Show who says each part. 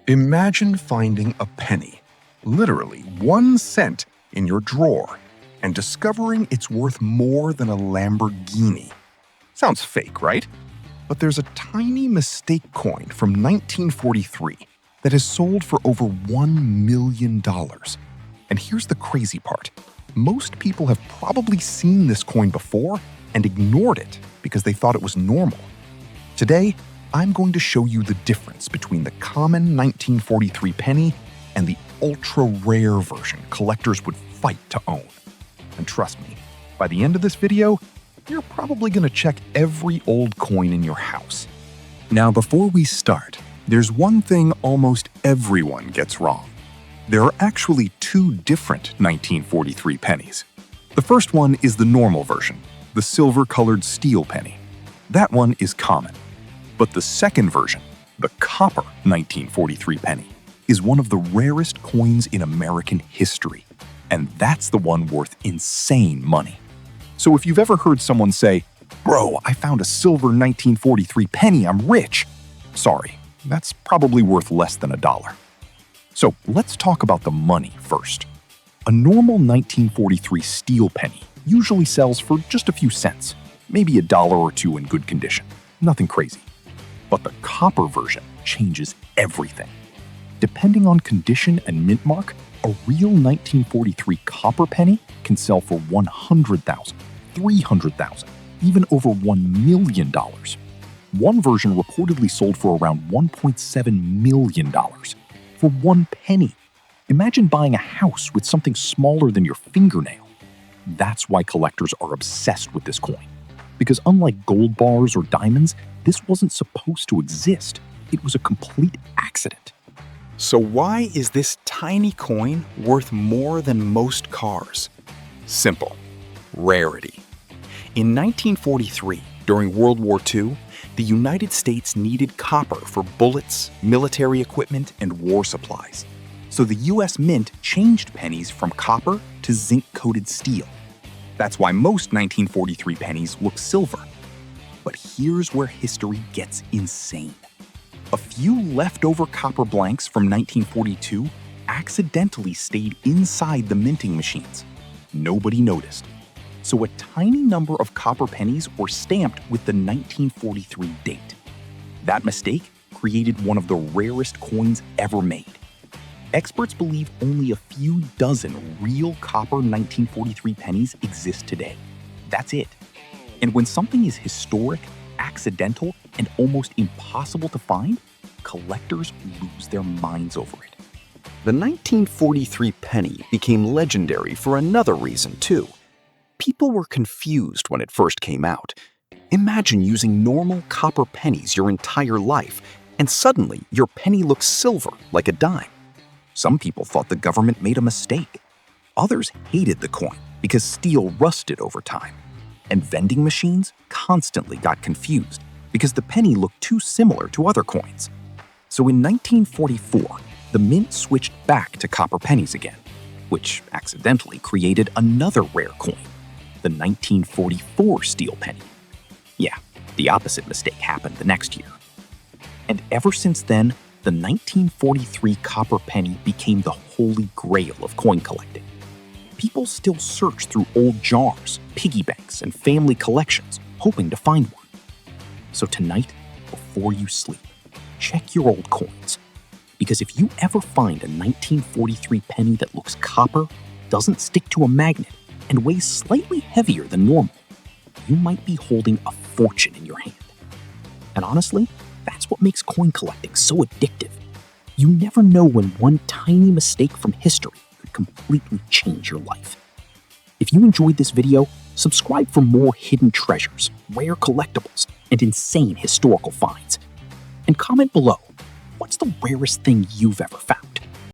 Speaker 1: Imagine finding a penny, literally 1 cent, in your drawer and discovering it's worth more than a Lamborghini. Sounds fake, right? But there's a tiny mistake coin from 1943 that has sold for over $1 million. And here's the crazy part. Most people have probably seen this coin before and ignored it because they thought it was normal. Today, I'm going to show you the difference between the common 1943 penny and the ultra-rare version collectors would fight to own. And trust me, by the end of this video, you're probably going to check every old coin in your house. Now, before we start, there's one thing almost everyone gets wrong. There are actually two different 1943 pennies. The first one is the normal version, the silver-colored steel penny. That one is common. But the second version, the copper 1943 penny, is one of the rarest coins in American history. And that's the one worth insane money. So if you've ever heard someone say, "Bro, I found a silver 1943 penny, I'm rich," sorry, that's probably worth less than $1. So let's talk about the money first. A normal 1943 steel penny usually sells for just a few cents, maybe $1 or $2 in good condition. Nothing crazy. But the copper version changes everything. Depending on condition and mint mark, a real 1943 copper penny can sell for $100,000, $300,000, even over $1 million. One version reportedly sold for around $1.7 million for one penny. Imagine buying a house with something smaller than your fingernail. That's why collectors are obsessed with this coin. Because unlike gold bars or diamonds, this wasn't supposed to exist. It was a complete accident.
Speaker 2: So why is this tiny coin worth more than most cars? Simple. Rarity. In 1943, during World War II, the United States needed copper for bullets, military equipment, and war supplies. So the US Mint changed pennies from copper to zinc-coated steel. That's why most 1943 pennies look silver. But here's where history gets insane. A few leftover copper blanks from 1942 accidentally stayed inside the minting machines. Nobody noticed. So a tiny number of copper pennies were stamped with the 1943 date. That mistake created one of the rarest coins ever made. Experts believe only a few dozen real copper 1943 pennies exist today. That's it. And when something is historic, accidental, and almost impossible to find, collectors lose their minds over it.
Speaker 3: The 1943 penny became legendary for another reason, too. People were confused when it first came out. Imagine using normal copper pennies your entire life, and suddenly your penny looks silver like a dime.
Speaker 2: Some people thought the government made a mistake. Others hated the coin because steel rusted over time. And vending machines constantly got confused because the penny looked too similar to other coins. So in 1944, the mint switched back to copper pennies again, which accidentally created another rare coin, the 1944 steel penny. Yeah, the opposite mistake happened the next year. And ever since then, the 1943 copper penny became the holy grail of coin collecting. People still search through old jars, piggy banks, and family collections, hoping to find one. So tonight, before you sleep, check your old coins. Because if you ever find a 1943 penny that looks copper, doesn't stick to a magnet, and weighs slightly heavier than normal, you might be holding a fortune in your hand. And honestly, that's what makes coin collecting so addictive. You never know when one tiny mistake from history could completely change your life. If you enjoyed this video, subscribe for more hidden treasures, rare collectibles, and insane historical finds. And comment below, what's the rarest thing you've ever found?